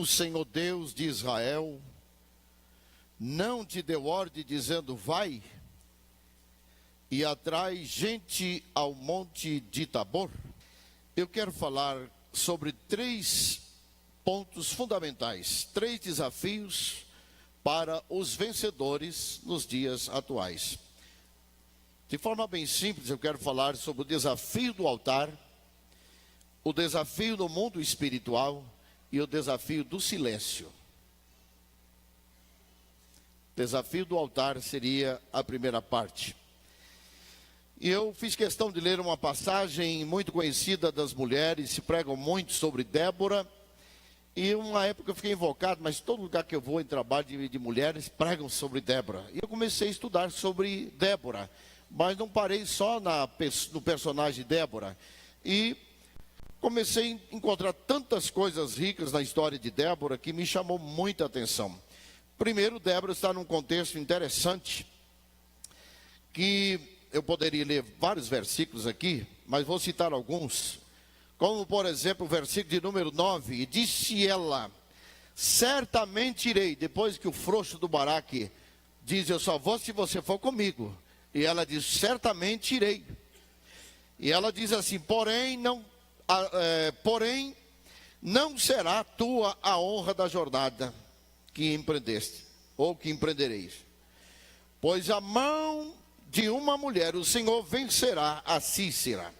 o Senhor Deus de Israel não te deu ordem dizendo: vai e atrai gente ao monte de Tabor? Eu quero falar sobre 3 pontos fundamentais, 3 desafios para os vencedores nos dias atuais. De forma bem simples, eu quero falar sobre o desafio do altar, o desafio do mundo espiritual e o desafio do silêncio. O desafio do altar seria a primeira parte. E eu fiz questão de ler uma passagem muito conhecida das mulheres, se pregam muito sobre Débora. E uma época eu fiquei invocado, mas todo lugar que eu vou em trabalho de mulheres, pregam sobre Débora. E eu comecei a estudar sobre Débora, mas não parei só no personagem Débora. E comecei a encontrar tantas coisas ricas na história de Débora que me chamou muita atenção. Primeiro, Débora está num contexto interessante, que eu poderia ler vários versículos aqui, mas vou citar alguns. Como, por exemplo, o versículo de número 9. E disse ela: certamente irei. Depois que o frouxo do Baraque diz: eu só vou se você for comigo. E ela diz: certamente irei. E ela diz assim: porém não será tua a honra da jornada que empreendeste, ou que empreendereis. Pois a mão de uma mulher o Senhor vencerá a Sísera.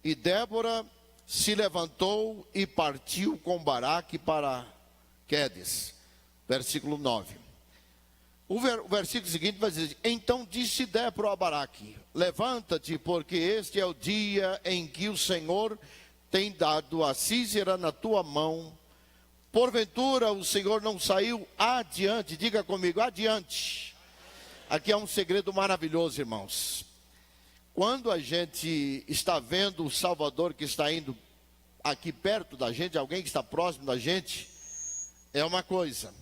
E Débora se levantou e partiu com Baraque para Quedes. Versículo 9. O versículo seguinte vai dizer: então disse Débora a Baraque: levanta-te, porque este é o dia em que o Senhor tem dado a Sísera na tua mão. Porventura o Senhor não saiu adiante. Diga comigo: adiante. Aqui é um segredo maravilhoso, irmãos. Quando a gente está vendo o Salvador que está indo aqui perto da gente, alguém que está próximo da gente, é uma coisa.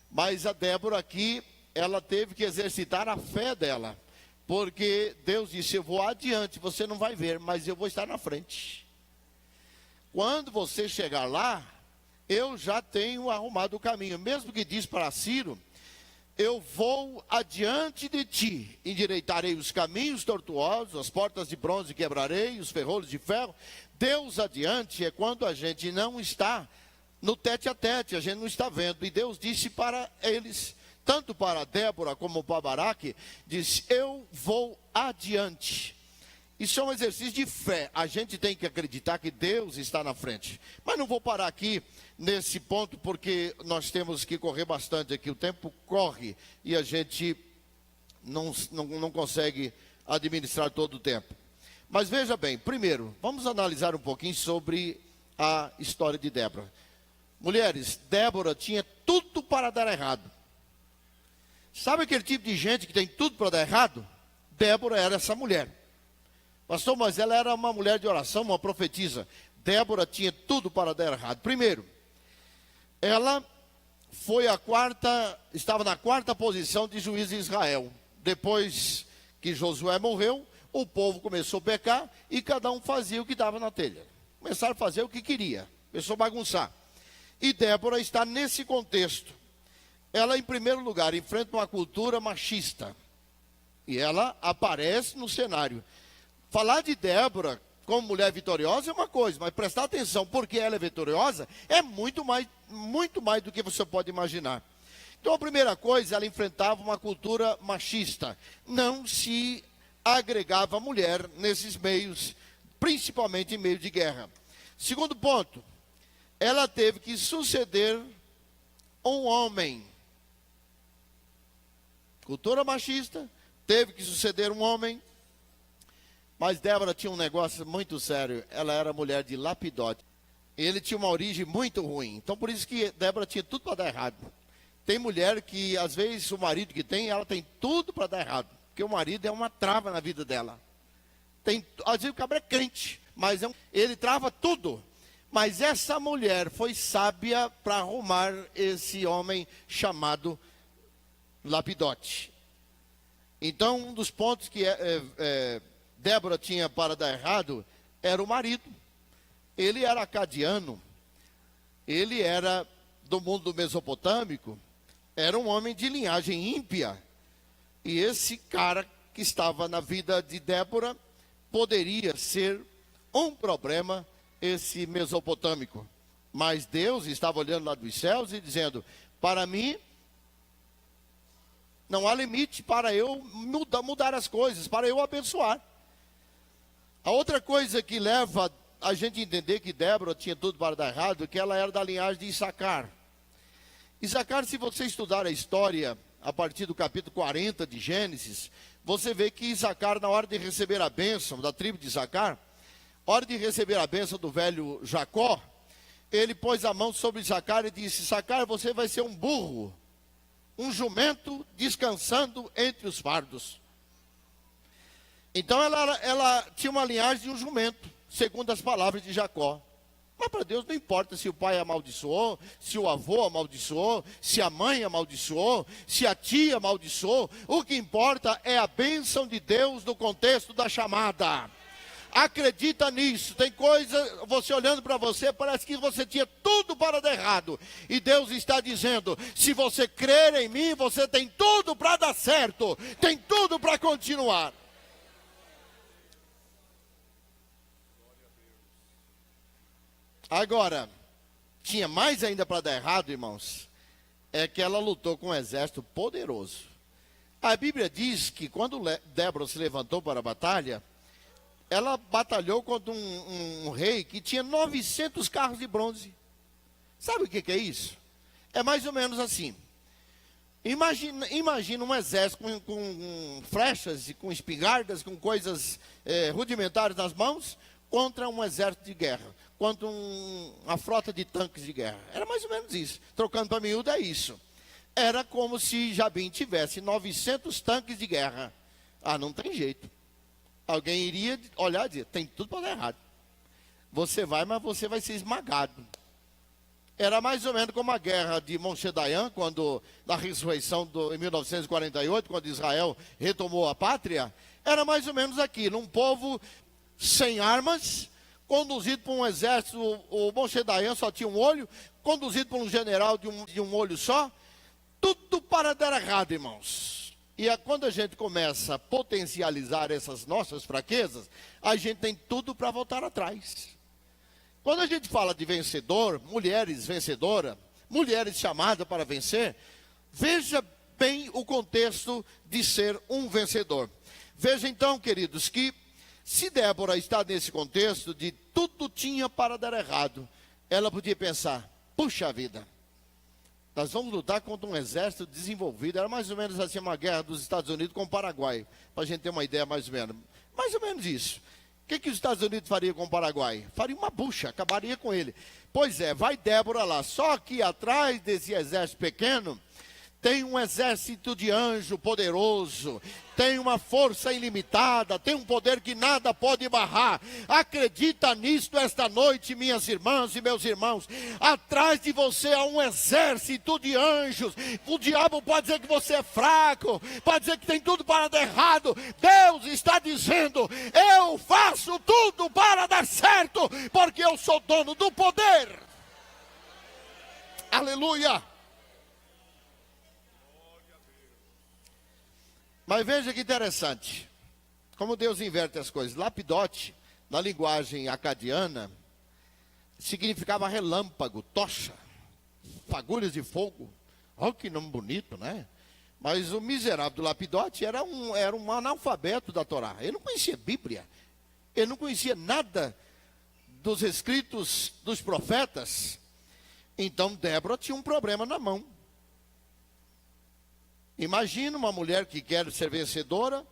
Mas a Débora aqui, ela teve que exercitar a fé dela, porque Deus disse: eu vou adiante, você não vai ver, mas eu vou estar na frente. Quando você chegar lá, eu já tenho arrumado o caminho. Mesmo que diz para Ciro: eu vou adiante de ti, endireitarei os caminhos tortuosos, as portas de bronze quebrarei, os ferrolhos de ferro. Deus adiante é quando a gente não está no tete a tete, a gente não está vendo. E Deus disse para eles, tanto para Débora como para Baraque, disse: eu vou adiante. Isso é um exercício de fé. A gente tem que acreditar que Deus está na frente. Mas não vou parar aqui nesse ponto, porque nós temos que correr bastante aqui. O tempo corre e a gente não consegue administrar todo o tempo. Mas veja bem, primeiro, vamos analisar um pouquinho sobre a história de Débora. Mulheres, Débora tinha tudo para dar errado. Sabe aquele tipo de gente que tem tudo para dar errado? Débora era essa mulher. Pastor, mas ela era uma mulher de oração, uma profetisa. Débora tinha tudo para dar errado. Primeiro, ela estava na 4ª posição de juiz de Israel. Depois que Josué morreu, o povo começou a pecar e cada um fazia o que dava na telha. Começaram a fazer o que queria, começou a bagunçar. E Débora está nesse contexto. Ela, em primeiro lugar, enfrenta uma cultura machista. E ela aparece no cenário. Falar de Débora como mulher vitoriosa é uma coisa, mas prestar atenção porque ela é vitoriosa é muito mais do que você pode imaginar. Então, a primeira coisa, ela enfrentava uma cultura machista. Não se agregava a mulher nesses meios, principalmente em meio de guerra. Segundo ponto, ela teve que suceder um homem. Cultura machista, teve que suceder um homem. Mas Débora tinha um negócio muito sério. Ela era mulher de Lapidote. Ele tinha uma origem muito ruim. Então, por isso que Débora tinha tudo para dar errado. Tem mulher que, às vezes, o marido que tem, ela tem tudo para dar errado. Porque o marido é uma trava na vida dela. Às vezes o cabra é crente, mas ele trava tudo. Mas essa mulher foi sábia para arrumar esse homem chamado Lapidote. Então, um dos pontos que Débora tinha para dar errado era o marido. Ele era acadiano. ele era do mundo mesopotâmico, era um homem de linhagem ímpia. E esse cara que estava na vida de Débora poderia ser um problema, esse mesopotâmico. Mas Deus estava olhando lá dos céus e dizendo: para mim, não há limite para eu mudar as coisas, para eu abençoar. A outra coisa que leva a gente a entender que Débora tinha tudo para dar errado, é que ela era da linhagem de Issacar. Issacar, se você estudar a história, a partir do capítulo 40 de Gênesis, você vê que Issacar, na hora de receber a bênção da tribo de Issacar, hora de receber a bênção do velho Jacó, ele pôs a mão sobre Issacar e disse: Issacar, você vai ser um burro, um jumento descansando entre os fardos. Então ela tinha uma linhagem de um jumento, segundo as palavras de Jacó. Mas para Deus não importa se o pai amaldiçoou, se o avô amaldiçoou, se a mãe amaldiçoou, se a tia amaldiçoou. O que importa é a bênção de Deus no contexto da chamada. Acredita nisso. Tem coisa, você olhando para você, parece que você tinha tudo para dar errado. E Deus está dizendo: se você crer em mim, você tem tudo para dar certo. Tem tudo para continuar. Agora, tinha mais ainda para dar errado, irmãos. É que ela lutou com um exército poderoso. A Bíblia diz que quando Débora se levantou para a batalha, ela batalhou contra um rei que tinha 900 carros de bronze. Sabe o que é isso? É mais ou menos assim. Imagina um exército com flechas e com espingardas, com coisas rudimentares nas mãos, contra um exército de guerra, contra uma frota de tanques de guerra. Era mais ou menos isso. Trocando para miúdo, é isso. Era como se Jabim tivesse 900 tanques de guerra. Ah, não tem jeito. Alguém iria olhar e dizer: tem tudo para dar errado. Você vai, mas você vai ser esmagado. Era mais ou menos como a guerra de Moshe Dayan, quando, na ressurreição em 1948, quando Israel retomou a pátria. Era mais ou menos aquilo, um povo sem armas, conduzido por um exército. O Moshe Dayan só tinha um olho, conduzido por um general de um olho só. Tudo para dar errado, irmãos. E quando a gente começa a potencializar essas nossas fraquezas, a gente tem tudo para voltar atrás. Quando a gente fala de vencedor, mulheres vencedoras, mulheres chamadas para vencer, veja bem o contexto de ser um vencedor. Veja então, queridos, que se Débora está nesse contexto de tudo tinha para dar errado, ela podia pensar: puxa vida, nós vamos lutar contra um exército desenvolvido. Era mais ou menos assim uma guerra dos Estados Unidos com o Paraguai, para a gente ter uma ideia mais ou menos. Mais ou menos isso. O que os Estados Unidos faria com o Paraguai? Faria uma bucha, acabaria com ele. Pois é, vai Débora lá. Só que atrás desse exército pequeno, tem um exército de anjo poderoso, tem uma força ilimitada, tem um poder que nada pode barrar. Acredita nisso esta noite, minhas irmãs e meus irmãos. Atrás de você há um exército de anjos. O diabo pode dizer que você é fraco, pode dizer que tem tudo para dar errado. Deus está dizendo: eu faço tudo para dar certo, porque eu sou dono do poder. Aleluia. Mas veja que interessante, como Deus inverte as coisas. Lapidote, na linguagem acadiana, significava relâmpago, tocha, fagulhas de fogo. Olha que nome bonito, né? Mas o miserável do Lapidote era um analfabeto da Torá. Ele não conhecia Bíblia, ele não conhecia nada dos escritos dos profetas. Então Débora tinha um problema na mão. Imagina uma mulher que quer ser vencedora,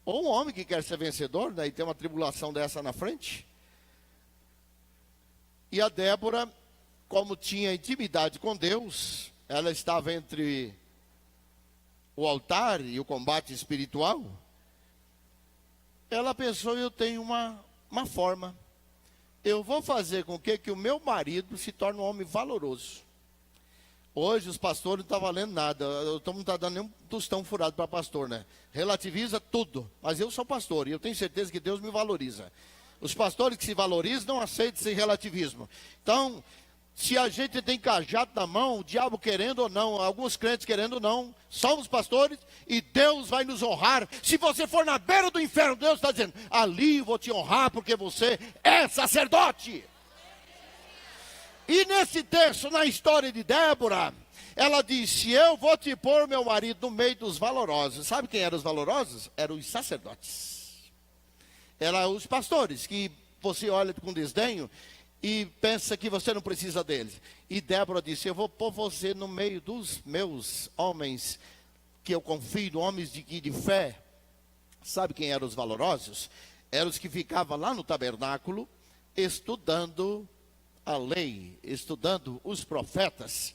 ou um homem que quer ser vencedor, né, e tem uma tribulação dessa na frente. E a Débora, como tinha intimidade com Deus, ela estava entre o altar e o combate espiritual. Ela pensou: eu tenho uma forma. Eu vou fazer com que o meu marido se torne um homem valoroso. Hoje os pastores não estão valendo nada. Todo mundo está dando nem um tostão furado para pastor, né? Relativiza tudo. Mas eu sou pastor e eu tenho certeza que Deus me valoriza. Os pastores que se valorizam não aceitam esse relativismo. Então, Se a gente tem cajado na mão, o diabo querendo ou não, alguns crentes querendo ou não, somos pastores e Deus vai nos honrar. Se você for na beira do inferno, Deus está dizendo, ali eu vou te honrar porque você é sacerdote. E nesse texto, na história de Débora, ela disse, eu vou te pôr meu marido no meio dos valorosos. Sabe quem eram os valorosos? Eram os sacerdotes. Eram os pastores, que você olha com desdenho e pensa que você não precisa deles. E Débora disse, eu vou pôr você no meio dos meus homens, que eu confio, homens de fé. Sabe quem eram os valorosos? Eram os que ficavam lá no tabernáculo, estudando a lei, estudando os profetas.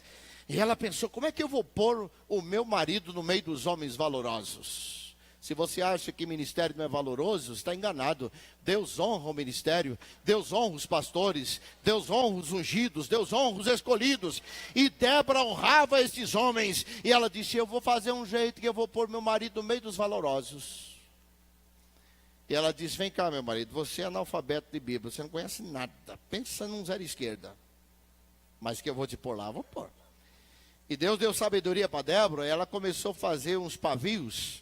E ela pensou, como é que eu vou pôr o meu marido no meio dos homens valorosos? Se você acha que ministério não é valoroso, está enganado. Deus honra o ministério, Deus honra os pastores, Deus honra os ungidos, Deus honra os escolhidos. E Débora honrava esses homens. E ela disse, eu vou fazer um jeito que eu vou pôr meu marido no meio dos valorosos. E ela disse, vem cá meu marido, você é analfabeto de Bíblia, você não conhece nada. Pensa num zero esquerda. Mas que eu vou te pôr lá, vou pôr. E Deus deu sabedoria para Débora, e ela começou a fazer uns pavios.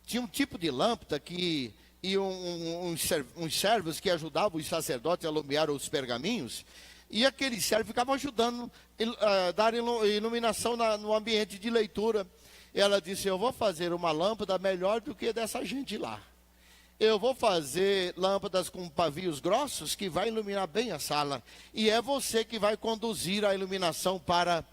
Tinha um tipo de lâmpada que, e uns servos que ajudavam os sacerdotes a alumiar os pergaminhos. E aqueles servos ficavam ajudando a dar iluminação no ambiente de leitura. E ela disse, eu vou fazer uma lâmpada melhor do que dessa gente lá. Eu vou fazer lâmpadas com pavios grossos que vai iluminar bem a sala. E é você que vai conduzir a iluminação para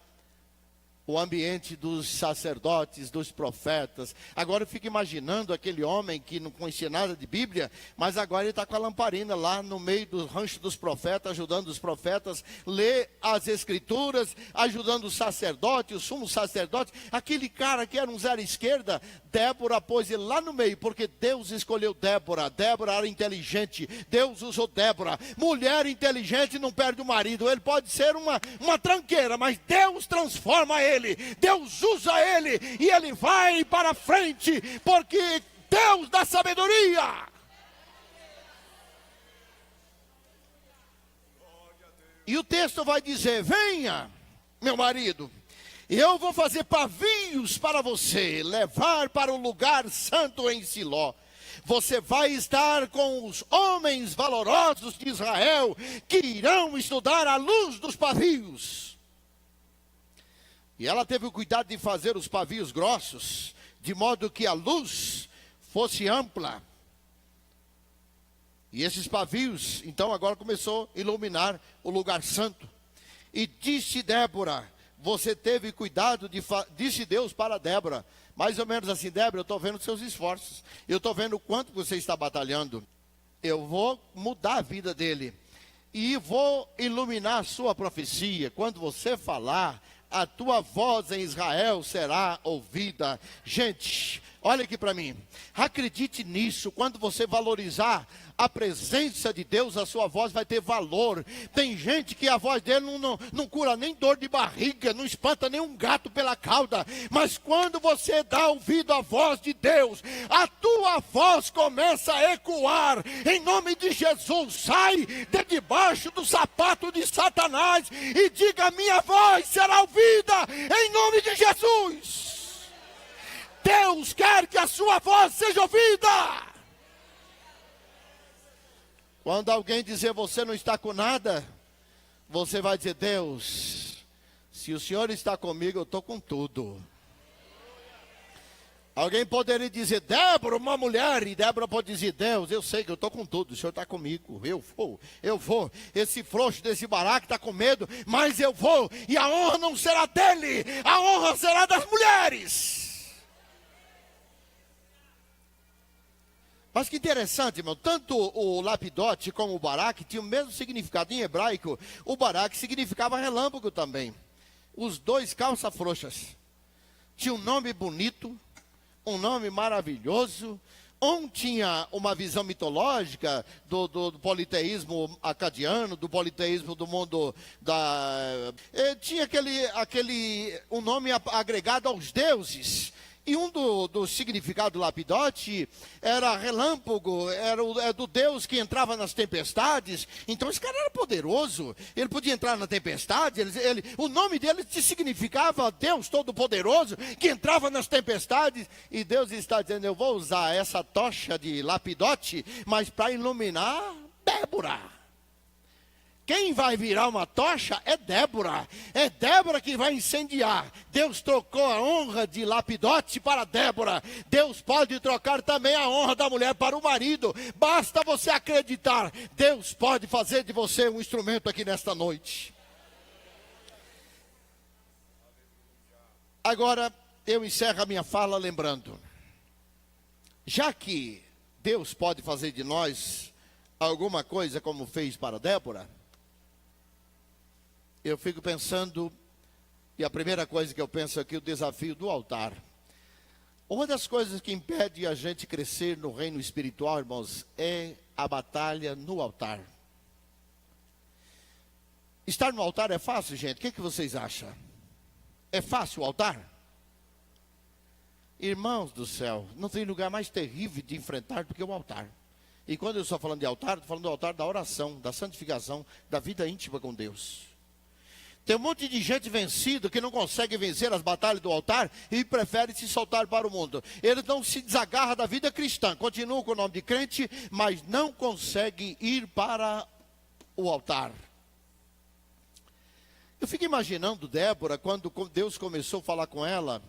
o ambiente dos sacerdotes, dos profetas. Agora eu fico imaginando aquele homem que não conhecia nada de Bíblia, mas agora ele está com a lamparina lá no meio do rancho dos profetas, ajudando os profetas, ler as escrituras, ajudando o sacerdote, o sumo sacerdote. Aquele cara que era um zero esquerda, Débora pôs ele lá no meio, porque Deus escolheu Débora. Débora era inteligente, Deus usou Débora. Mulher inteligente não perde o marido, ele pode ser uma tranqueira, mas Deus transforma ele. Deus usa ele e ele vai para frente, porque Deus dá sabedoria. E o texto vai dizer, venha meu marido, eu vou fazer pavios para você, levar para o lugar santo em Siló. Você vai estar com os homens valorosos de Israel, que irão estudar à luz dos pavios. E ela teve o cuidado de fazer os pavios grossos, de modo que a luz fosse ampla. E esses pavios, então agora começou a iluminar o lugar santo. E disse Débora, você teve cuidado, disse Deus para Débora, mais ou menos assim, Débora, eu estou vendo seus esforços, eu estou vendo o quanto você está batalhando, eu vou mudar a vida dele, e vou iluminar a sua profecia, quando você falar, a tua voz em Israel será ouvida. Gente, olha aqui para mim, acredite nisso, quando você valorizar a presença de Deus, a sua voz vai ter valor. Tem gente que a voz dele não cura nem dor de barriga, não espanta nem um gato pela cauda, mas quando você dá ouvido à voz de Deus, a tua voz começa a ecoar, em nome de Jesus. Sai de debaixo do sapato de Satanás e diga, minha voz será ouvida, em nome de Jesus. Deus quer que a sua voz seja ouvida. Quando alguém dizer você não está com nada, você vai dizer, Deus, se o Senhor está comigo, eu estou com tudo. Alguém poderia dizer, Débora, uma mulher, e Débora pode dizer, Deus, eu sei que eu estou com tudo, o Senhor está comigo, eu vou. Esse frouxo desse Baraque está com medo, mas eu vou, e a honra não será dele, a honra será das mulheres. Mas que interessante, irmão, tanto o Lapidote como o Baraque tinham o mesmo significado. Em hebraico, o Baraque significava relâmpago também. Os dois calça frouxas. Tinha um nome bonito, um nome maravilhoso. Um tinha uma visão mitológica do politeísmo acadiano, do politeísmo do mundo da... Tinha um nome agregado aos deuses. E um dos significados do lapidote era relâmpago, era do Deus que entrava nas tempestades. Então esse cara era poderoso, ele podia entrar na tempestade, o nome dele significava Deus Todo-Poderoso, que entrava nas tempestades. E Deus está dizendo, eu vou usar essa tocha de lapidote, mas para iluminar Débora. Quem vai virar uma tocha é Débora. É Débora que vai incendiar. Deus trocou a honra de lapidote para Débora. Deus pode trocar também a honra da mulher para o marido. Basta você acreditar. Deus pode fazer de você um instrumento aqui nesta noite. Agora, eu encerro a minha fala lembrando. Já que Deus pode fazer de nós alguma coisa como fez para Débora, eu fico pensando, e a primeira coisa que eu penso aqui, o desafio do altar. Uma das coisas que impede a gente crescer no reino espiritual, irmãos, é a batalha no altar. Estar no altar é fácil, gente? O que vocês acham? É fácil o altar? Irmãos do céu, não tem lugar mais terrível de enfrentar do que o altar. E quando eu estou falando de altar, estou falando do altar da oração, da santificação, da vida íntima com Deus. Tem um monte de gente vencido que não consegue vencer as batalhas do altar e prefere se soltar para o mundo. Ele não se desagarra da vida cristã, continua com o nome de crente, mas não consegue ir para o altar. Eu fico imaginando Débora, quando Deus começou a falar com ela,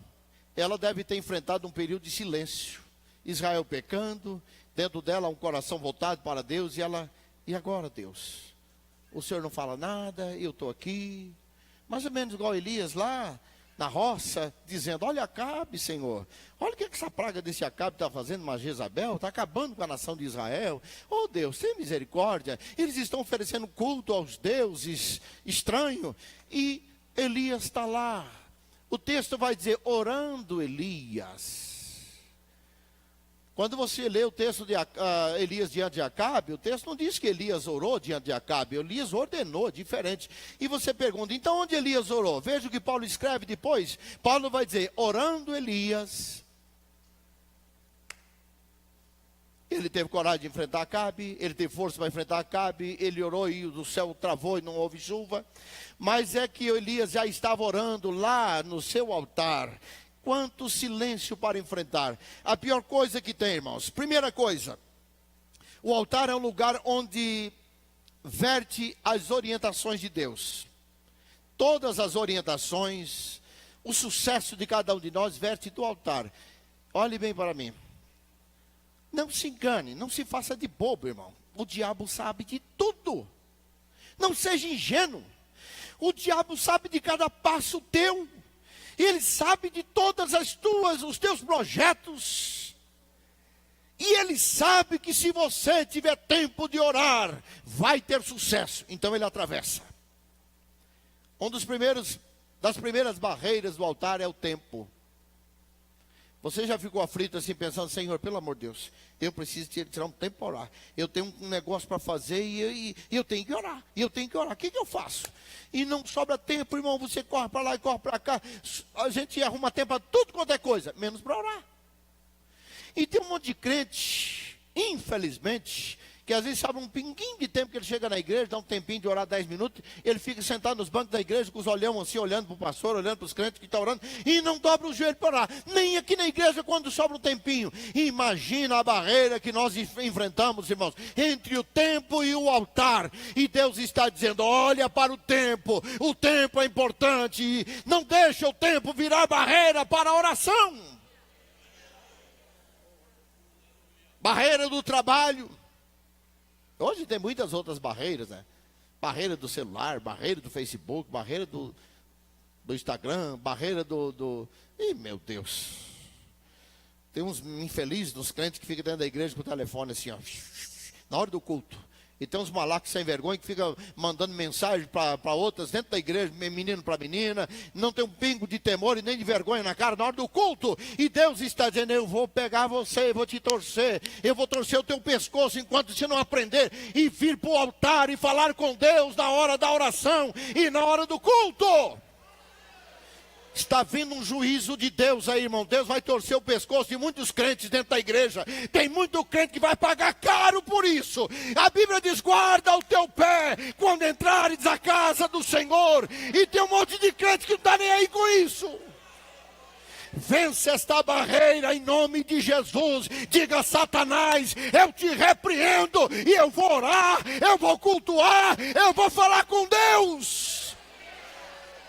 ela deve ter enfrentado um período de silêncio. Israel pecando, dentro dela um coração voltado para Deus, e agora Deus? O Senhor não fala nada, eu estou aqui. Mais ou menos igual Elias lá na roça, dizendo, olha Acabe, Senhor. Olha o que essa praga desse Acabe está fazendo, mas Jezabel está acabando com a nação de Israel. Oh Deus, tem misericórdia. Eles estão oferecendo culto aos deuses estranhos. E Elias está lá. O texto vai dizer, orando Elias. Quando você lê o texto de Elias diante de Acabe, o texto não diz que Elias orou diante de Acabe, Elias ordenou, diferente. E você pergunta, então onde Elias orou? Veja o que Paulo escreve depois. Paulo vai dizer, orando Elias. Ele teve coragem de enfrentar Acabe, ele teve força para enfrentar Acabe, ele orou e o céu travou e não houve chuva. Mas é que Elias já estava orando lá no seu altar. Quanto silêncio para enfrentar. A pior coisa que tem, irmãos. Primeira coisa, o altar é um lugar onde verte as orientações de Deus. Todas as orientações, o sucesso de cada um de nós verte do altar. Olhe bem para mim. Não se engane, não se faça de bobo, irmão. O diabo sabe de tudo. Não seja ingênuo. O diabo sabe de cada passo teu. Ele sabe de todas os teus projetos. E Ele sabe que se você tiver tempo de orar, vai ter sucesso. Então Ele atravessa. Das primeiras barreiras do altar é o tempo. Você já ficou aflito assim, pensando, Senhor, pelo amor de Deus, eu preciso tirar um tempo para orar. Eu tenho um negócio para fazer e eu tenho que orar. O que eu faço? E não sobra tempo, irmão, você corre para lá e corre para cá. A gente arruma tempo para tudo quanto é coisa, menos para orar. E tem um monte de crente, infelizmente, que às vezes sabe um pinguinho de tempo que ele chega na igreja, dá um tempinho de orar 10 minutos, ele fica sentado nos bancos da igreja com os olhão assim, olhando para o pastor, olhando para os crentes que estão orando, e não dobra o joelho para orar, nem aqui na igreja quando sobra um tempinho. Imagina a barreira que nós enfrentamos, irmãos, entre o tempo e o altar, e Deus está dizendo, olha para o tempo é importante, e não deixa o tempo virar barreira para a oração. Barreira do trabalho. Hoje tem muitas outras barreiras, né? Barreira do celular, barreira do Facebook, barreira do Instagram, barreira Ih, meu Deus. Tem uns infelizes, uns crentes que ficam dentro da igreja com o telefone assim, ó, na hora do culto. E tem uns malacos sem vergonha que ficam mandando mensagem para outras dentro da igreja, menino para menina, não tem um pingo de temor e nem de vergonha na cara na hora do culto. E Deus está dizendo, eu vou pegar você, eu vou te torcer, eu vou torcer o teu pescoço enquanto você não aprender e vir para o altar e falar com Deus na hora da oração e na hora do culto. Está vindo um juízo de Deus aí, irmão. Deus vai torcer o pescoço de muitos crentes dentro da igreja. Tem muito crente que vai pagar caro por isso. A Bíblia diz: guarda o teu pé quando entrares à casa do Senhor. E tem um monte de crente que não está nem aí com isso. Vence esta barreira em nome de Jesus. Diga: Satanás, eu te repreendo. E eu vou orar, eu vou cultuar, eu vou falar com Deus.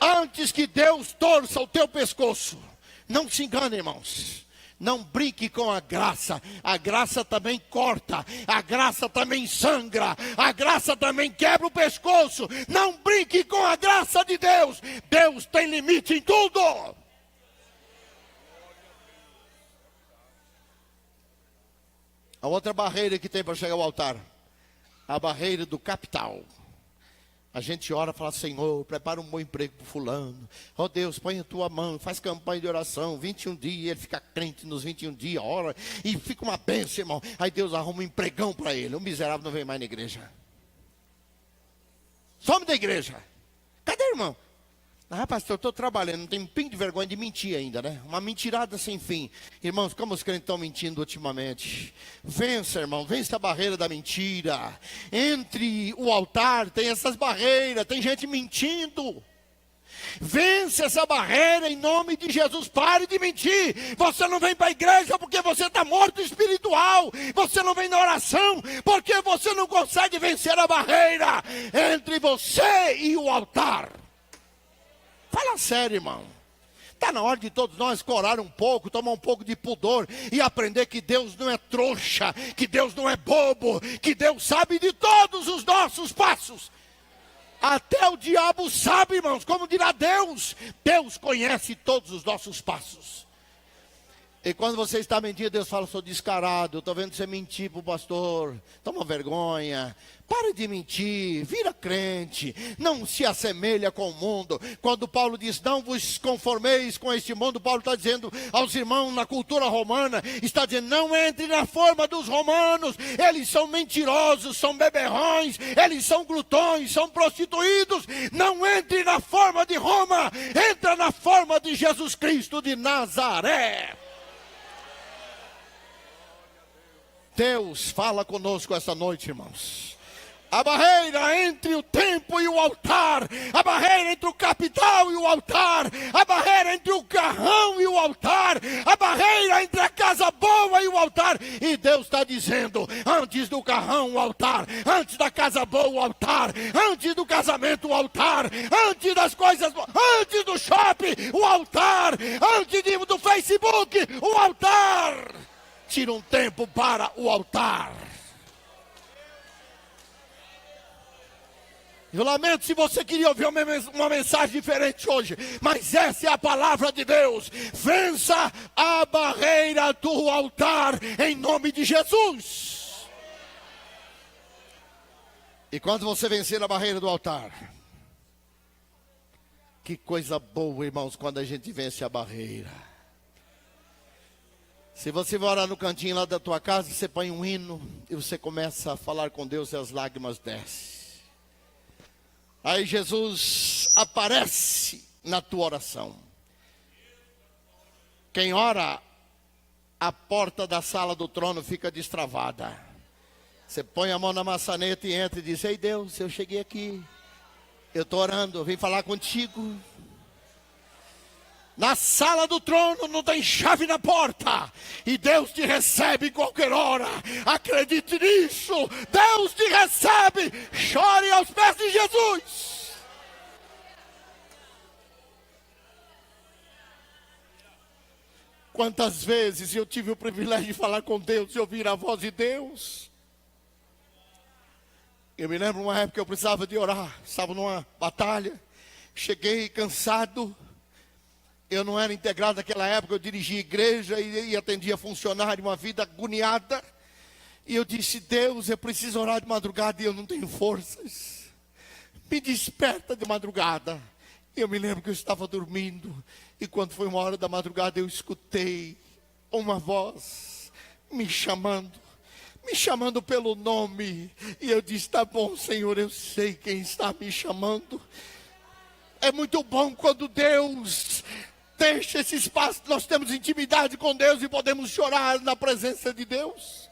Antes que Deus torça o teu pescoço. Não se engane, irmãos. Não brinque com a graça. A graça também corta. A graça também sangra. A graça também quebra o pescoço. Não brinque com a graça de Deus. Deus tem limite em tudo. A outra barreira que tem para chegar ao altar, a barreira do capital. A gente ora e fala: Senhor, prepara um bom emprego para o fulano. Oh Deus, põe a tua mão, faz campanha de oração, 21 dias, ele fica crente nos 21 dias, ora, e fica uma bênção, irmão. Aí Deus arruma um empregão para ele. O miserável não vem mais na igreja. Some da igreja. Cadê, irmão? Ah, pastor, eu estou trabalhando, não tem um pingo de vergonha de mentir ainda, né? Uma mentirada sem fim. Irmãos, como os crentes estão mentindo ultimamente? Vença, irmão, vença a barreira da mentira. Entre o altar tem essas barreiras, tem gente mentindo. Vence essa barreira em nome de Jesus. Pare de mentir. Você não vem para a igreja porque você está morto espiritual. Você não vem na oração porque você não consegue vencer a barreira entre você e o altar. Fala sério, irmão. Está na hora de todos nós corar um pouco, tomar um pouco de pudor e aprender que Deus não é trouxa, que Deus não é bobo, que Deus sabe de todos os nossos passos. Até o diabo sabe, irmãos, como dirá Deus. Deus conhece todos os nossos passos. E quando você está mentindo, Deus fala: sou descarado, estou vendo você mentir para o pastor. Toma vergonha, pare de mentir, vira crente, não se assemelha com o mundo. Quando Paulo diz: não vos conformeis com este mundo, Paulo está dizendo aos irmãos na cultura romana, está dizendo: não entre na forma dos romanos. Eles são mentirosos, são beberrões, eles são glutões, são prostituídos. Não entre na forma de Roma, entra na forma de Jesus Cristo de Nazaré. Deus fala conosco esta noite, irmãos. A barreira entre o templo e o altar, a barreira entre o capital e o altar, a barreira entre o carrão e o altar, a barreira entre a casa boa e o altar. E Deus está dizendo: antes do carrão, o altar; antes da casa boa, o altar; antes do casamento, o altar; antes das coisas, antes do shopping, o altar; antes do Facebook, o altar. Tira um tempo para o altar. Eu lamento se você queria ouvir uma mensagem diferente hoje, mas essa é a palavra de Deus. Vença a barreira do altar em nome de Jesus. E quando você vencer a barreira do altar, que coisa boa, irmãos, quando a gente vence a barreira. Se você vai orar no cantinho lá da tua casa, você põe um hino e você começa a falar com Deus e as lágrimas descem. Aí Jesus aparece na tua oração. Quem ora, a porta da sala do trono fica destravada. Você põe a mão na maçaneta e entra e diz: ei Deus, eu cheguei aqui, eu estou orando, eu vim falar contigo. Na sala do trono não tem chave na porta. E Deus te recebe em qualquer hora. Acredite nisso. Deus te recebe. Chore aos pés de Jesus. Quantas vezes eu tive o privilégio de falar com Deus e ouvir a voz de Deus. Eu me lembro uma época que eu precisava de orar. Estava numa batalha. Cheguei cansado. Eu não era integrado naquela época, eu dirigia igreja e atendia funcionário, uma vida agoniada. E eu disse: Deus, eu preciso orar de madrugada e eu não tenho forças. Me desperta de madrugada. Eu me lembro que eu estava dormindo. E quando foi 1h da madrugada, eu escutei uma voz me chamando pelo nome. E eu disse: tá bom, Senhor, eu sei quem está me chamando. É muito bom quando Deus Deixa esse espaço, nós temos intimidade com Deus e podemos chorar na presença de Deus.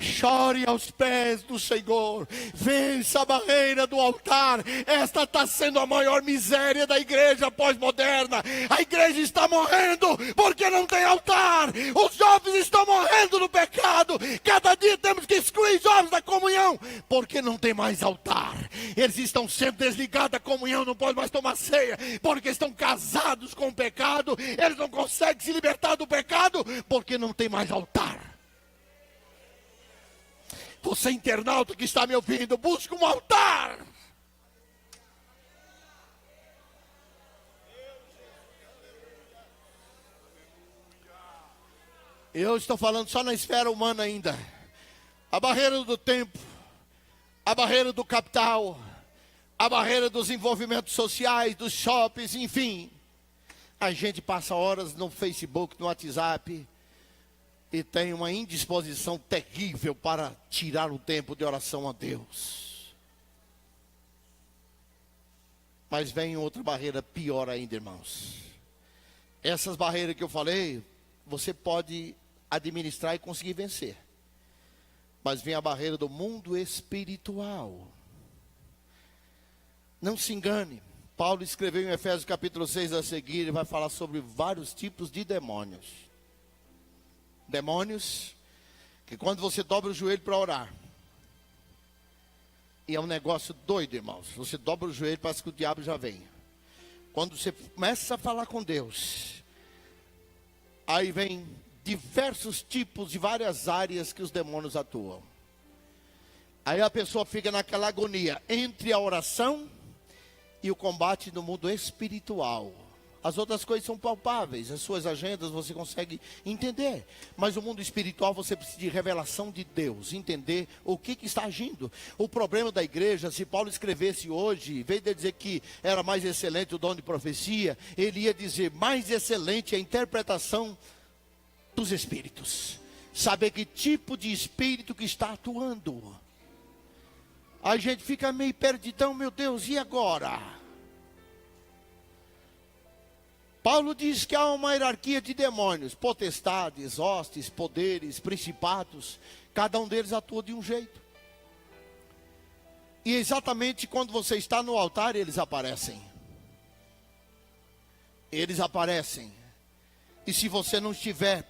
Chore aos pés do Senhor, vença a barreira do altar. Esta está sendo a maior miséria da igreja pós-moderna. A igreja está morrendo porque não tem altar. Os jovens estão morrendo no pecado. Cada dia temos que excluir jovens da comunhão porque não tem mais altar. Eles estão sendo desligados da comunhão, não podem mais tomar ceia porque estão casados com o pecado. Eles não conseguem se libertar do pecado porque não tem mais altar. Você internauta que está me ouvindo, busque um altar. Eu estou falando só na esfera humana ainda. A barreira do tempo, a barreira do capital, a barreira dos envolvimentos sociais, dos shoppings, enfim. A gente passa horas no Facebook, no WhatsApp, e tem uma indisposição terrível para tirar o tempo de oração a Deus. Mas vem outra barreira pior ainda, irmãos. Essas barreiras que eu falei, você pode administrar e conseguir vencer. Mas vem a barreira do mundo espiritual. Não se engane. Paulo escreveu em Efésios capítulo 6 a seguir, ele vai falar sobre vários tipos de demônios. Demônios, que quando você dobra o joelho para orar, e é um negócio doido, irmãos, você dobra o joelho, parece que o diabo já vem. Quando você começa a falar com Deus, aí vem diversos tipos de várias áreas que os demônios atuam. Aí a pessoa fica naquela agonia entre a oração e o combate no mundo espiritual. As outras coisas são palpáveis, as suas agendas você consegue entender. Mas o mundo espiritual você precisa de revelação de Deus, entender o que está agindo. O problema da igreja, se Paulo escrevesse hoje, em vez de dizer que era mais excelente o dom de profecia, ele ia dizer mais excelente a interpretação dos espíritos. Saber que tipo de espírito que está atuando. A gente fica meio perdidão, meu Deus, e agora? Paulo diz que há uma hierarquia de demônios, potestades, hostes, poderes, principados, cada um deles atua de um jeito. E exatamente quando você está no altar, eles aparecem. Eles aparecem. E se você não estiver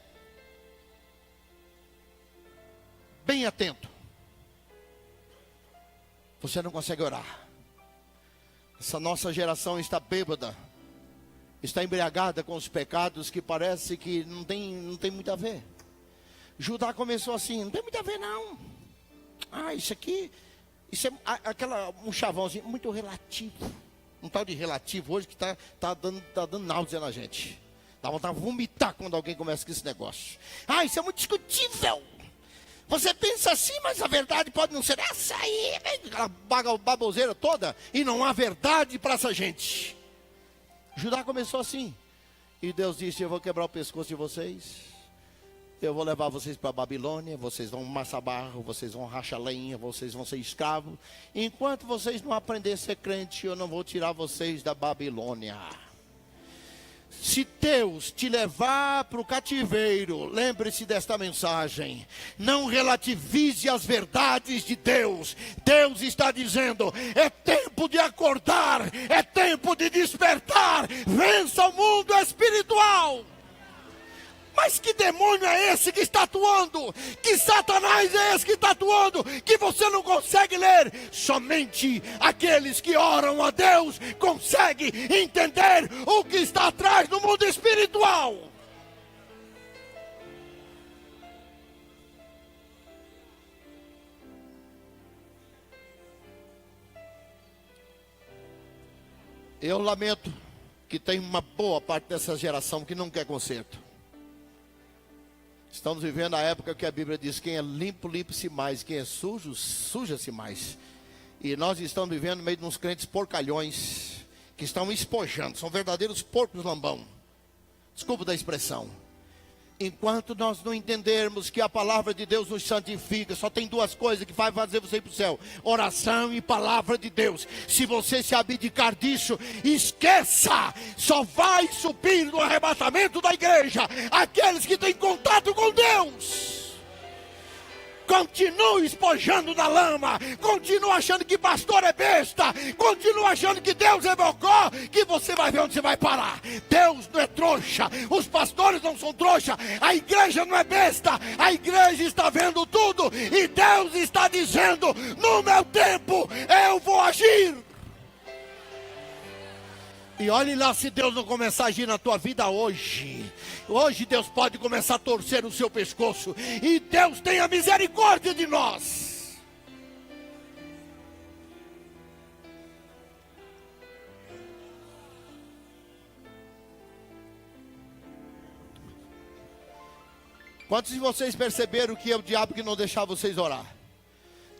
bem atento, você não consegue orar. Essa nossa geração está bêbada. Está embriagada com os pecados que parece que não tem muito a ver. Judá começou assim, não tem muito a ver não. Isso é um chavãozinho muito relativo. Um tal de relativo hoje que tá dando náusea na gente. Dá vontade de vomitar quando alguém começa com esse negócio. Isso é muito discutível. Você pensa assim, mas a verdade pode não ser essa aí. Aquela baboseira toda. E não há verdade para essa gente. Judá começou assim. E Deus disse, eu vou quebrar o pescoço de vocês. Eu vou levar vocês para a Babilônia. Vocês vão amassar barro, vocês vão rachar lenha, vocês vão ser escravos. Enquanto vocês não aprenderem a ser crente, eu não vou tirar vocês da Babilônia. Se Deus te levar para o cativeiro, lembre-se desta mensagem. Não relativize as verdades de Deus. Deus está dizendo, é tempo de acordar, é tempo de despertar. Vença o mundo espiritual. Mas que demônio é esse que está atuando? Que Satanás é esse que está atuando? Que você não consegue ler? Somente aqueles que oram a Deus conseguem entender o que está atrás do mundo espiritual. Eu lamento que tem uma boa parte dessa geração que não quer conserto. Estamos vivendo a época que a Bíblia diz, quem é limpo, limpe-se mais, quem é sujo, suja-se mais. E nós estamos vivendo no meio de uns crentes porcalhões, que estão espojando, são verdadeiros porcos lambão. Desculpa da expressão. Enquanto nós não entendermos que a palavra de Deus nos santifica, só tem duas coisas que vai fazer você ir para o céu: oração e palavra de Deus. Se você se abdicar disso, esqueça, só vai subir no arrebatamento da igreja aqueles que têm contato com Deus. Continua espojando na lama, continua achando que pastor é besta, continua achando que Deus é bocó, que você vai ver onde você vai parar. Deus não é trouxa, os pastores não são trouxa, a igreja não é besta, a igreja está vendo tudo, e Deus está dizendo: no meu tempo eu vou agir. E olhe lá se Deus não começar a agir na tua vida hoje. Hoje Deus pode começar a torcer o seu pescoço. E Deus tenha misericórdia de nós. Quantos de vocês perceberam que é o diabo que não deixava vocês orar?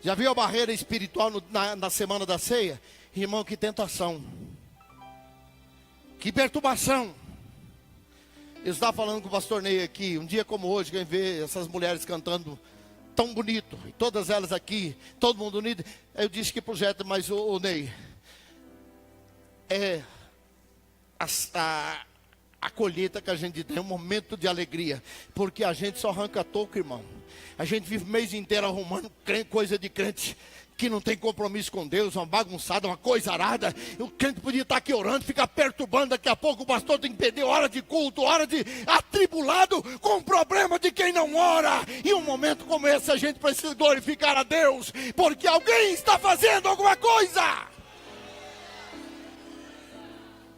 Já viu a barreira espiritual na semana da ceia? Irmão, que tentação. Que perturbação. Eu estava falando com o pastor Ney aqui, um dia como hoje, quem vê essas mulheres cantando tão bonito, e todas elas aqui, todo mundo unido. Eu disse que projeto, mas o Ney, é a colheita que a gente tem, um momento de alegria, porque a gente só arranca toco, irmão. A gente vive o mês inteiro arrumando coisa de crente que não tem compromisso com Deus, uma bagunçada, uma coisa arada. O crente podia estar aqui orando, ficar perturbando, daqui a pouco o pastor tem que perder hora de culto, hora de atribulado com o problema de quem não ora. E um momento como esse a gente precisa glorificar a Deus, porque alguém está fazendo alguma coisa.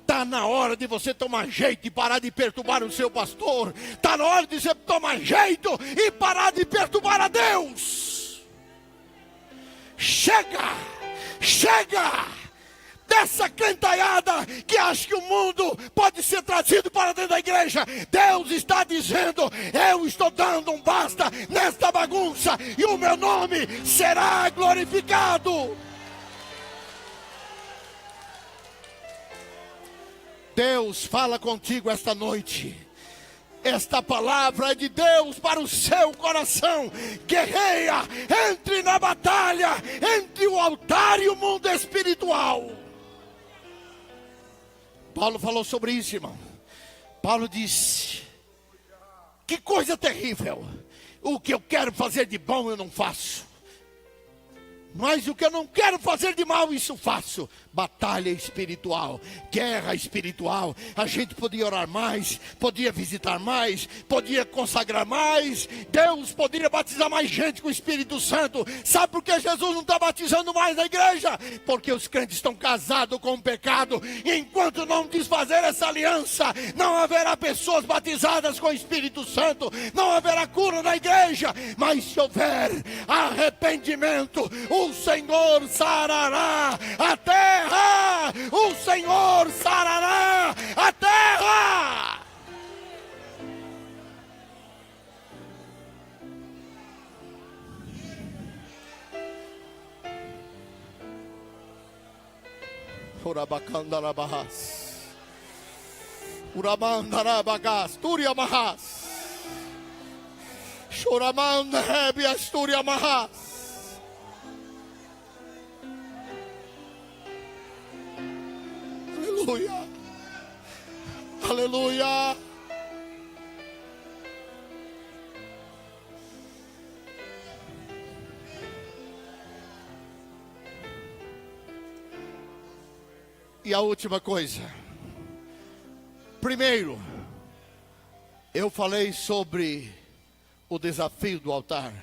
Está na hora de você tomar jeito e parar de perturbar o seu pastor. Está na hora de você tomar jeito e parar de perturbar a Deus. Chega, chega dessa cantaiada que acha que o mundo pode ser trazido para dentro da igreja. Deus está dizendo: eu estou dando um basta nesta bagunça e o meu nome será glorificado. Deus fala contigo esta noite. Esta palavra é de Deus para o seu coração. Guerreia, entre na batalha entre o altar e o mundo espiritual. Paulo falou sobre isso, irmão. Paulo disse: que coisa terrível. O que eu quero fazer de bom eu não faço, mas o que eu não quero fazer de mal, isso faço. Batalha espiritual, guerra espiritual. A gente podia orar mais, podia visitar mais, podia consagrar mais. Deus poderia batizar mais gente com o Espírito Santo. Sabe por que Jesus não está batizando mais na igreja? Porque os crentes estão casados com o pecado. E enquanto não desfazer essa aliança, não haverá pessoas batizadas com o Espírito Santo, não haverá cura na igreja. Mas se houver arrependimento, o Senhor sarará a terra. O Senhor sarará a terra. Urabacandarabahas, Uramandarabagás, Turiamahas, Choramandarebias, Turiamahas. Aleluia, aleluia. E a última coisa. Primeiro, eu falei sobre o desafio do altar.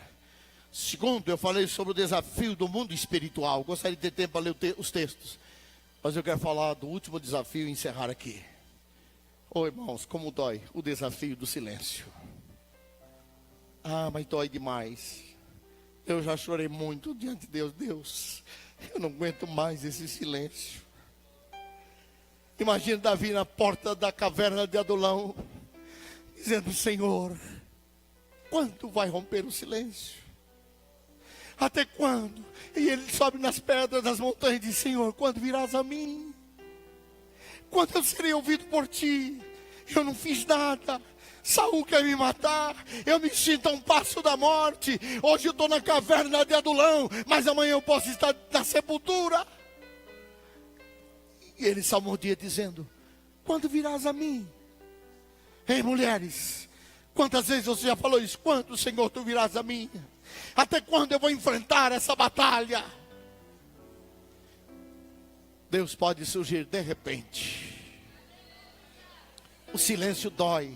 Segundo, eu falei sobre o desafio do mundo espiritual. Gostaria de ter tempo para ler os textos, mas eu quero falar do último desafio e encerrar aqui. Oh, irmãos, como dói o desafio do silêncio. Ah, mas dói demais. Eu já chorei muito diante de Deus. Deus, eu não aguento mais esse silêncio. Imagina Davi na porta da caverna de Adulão, dizendo: Senhor, quando vai romper o silêncio? Até quando? E ele sobe nas pedras das montanhas e diz: Senhor, quando virás a mim? Quando eu serei ouvido por ti? Eu não fiz nada. Saul quer me matar, eu me sinto a um passo da morte. Hoje eu estou na caverna de Adulão, mas amanhã eu posso estar na sepultura. E ele salmodia dizendo: quando virás a mim? Ei, mulheres, quantas vezes você já falou isso? Quando, Senhor, tu virás a mim? Até quando eu vou enfrentar essa batalha? Deus pode surgir de repente. O silêncio dói.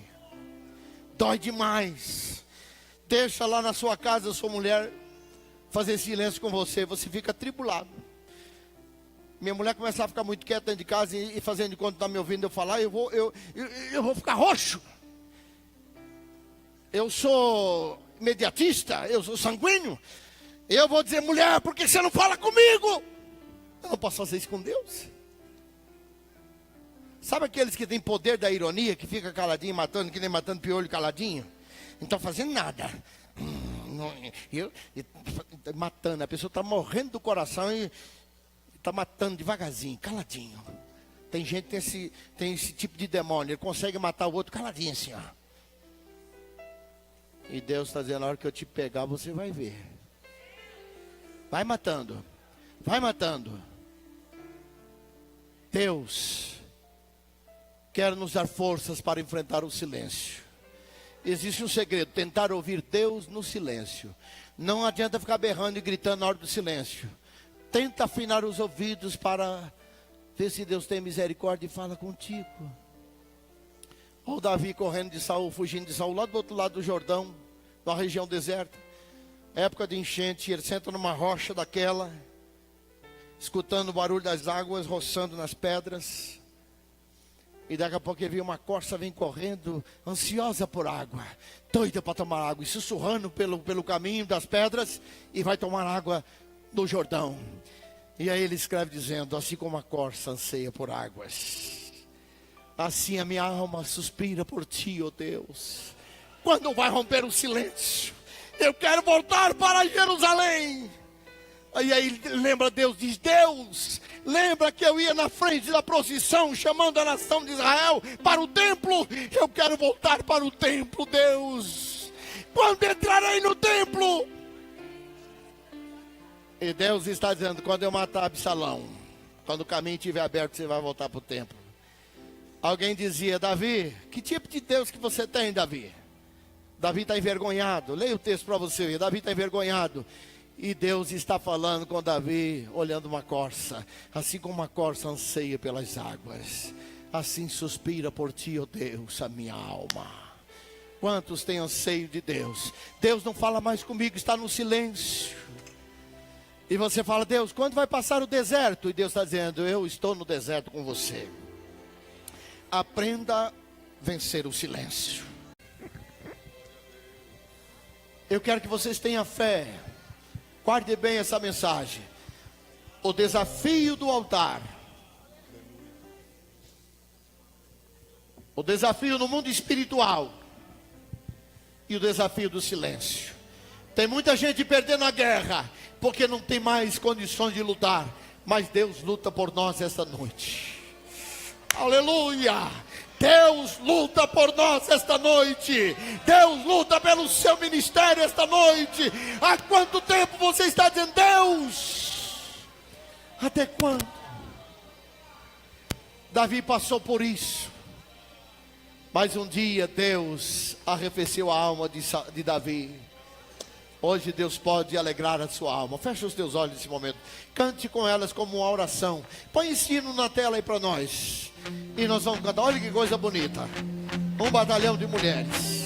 Dói demais. Deixa lá na sua casa a sua mulher fazer silêncio com você. Você fica atribulado. Minha mulher começa a ficar muito quieta dentro de casa e fazendo de conta que está me ouvindo eu falar, eu vou ficar roxo. Eu sou imediatista, eu sou sanguíneo. Eu vou dizer: mulher, por que você não fala comigo? Eu não posso fazer isso com Deus. Sabe aqueles que têm poder da ironia, que fica caladinho, matando, que nem matando piolho caladinho? Não estão fazendo nada. Matando, a pessoa está morrendo do coração e está matando devagarzinho, caladinho. Tem gente que tem esse tipo de demônio, ele consegue matar o outro caladinho assim, ó. E Deus está dizendo: na hora que eu te pegar, você vai ver. Vai matando, vai matando. Deus quer nos dar forças para enfrentar o silêncio. Existe um segredo: tentar ouvir Deus no silêncio. Não adianta ficar berrando e gritando na hora do silêncio. Tenta afinar os ouvidos para ver se Deus tem misericórdia e fala contigo. Olha o Davi correndo de Saul, fugindo de Saul, lá do outro lado do Jordão, na região deserta. Época de enchente, ele senta numa rocha daquela, escutando o barulho das águas roçando nas pedras. E daqui a pouco ele viu uma corça vem correndo, ansiosa por água, doida para tomar água, e sussurrando pelo caminho das pedras, e vai tomar água do Jordão. E aí ele escreve dizendo: assim como a corça anseia por águas, assim a minha alma suspira por ti, ó Deus. Quando vai romper o silêncio? Eu quero voltar para Jerusalém. E aí lembra, Deus diz: Deus, lembra que eu ia na frente da procissão, chamando a nação de Israel para o templo? Eu quero voltar para o templo, Deus. Quando entrarei no templo? E Deus está dizendo: quando eu matar Absalão, quando o caminho estiver aberto, você vai voltar para o templo. Alguém dizia: Davi, que tipo de Deus que você tem, Davi? Davi está envergonhado. Leia o texto para você ver. Davi está envergonhado. E Deus está falando com Davi, olhando uma corça. Assim como uma corça anseia pelas águas, assim suspira por ti, ó Deus, a minha alma. Quantos têm anseio de Deus? Deus não fala mais comigo, está no silêncio. E você fala: Deus, quando vai passar o deserto? E Deus está dizendo: eu estou no deserto com você. Aprenda a vencer o silêncio. Eu quero que vocês tenham fé. Guarde bem essa mensagem. O desafio do altar. O desafio no mundo espiritual. E o desafio do silêncio. Tem muita gente perdendo a guerra porque não tem mais condições de lutar. Mas Deus luta por nós esta noite. Aleluia! Deus luta por nós esta noite. Deus luta pelo seu ministério esta noite. Há quanto tempo você está dizendo: Deus, até quando? Davi passou por isso. Mas um dia Deus arrefeceu a alma de Davi. Hoje Deus pode alegrar a sua alma. Feche os teus olhos nesse momento. Cante com elas como uma oração. Põe esse hino na tela aí para nós. E nós vamos cantar. Olha que coisa bonita. Um batalhão de mulheres.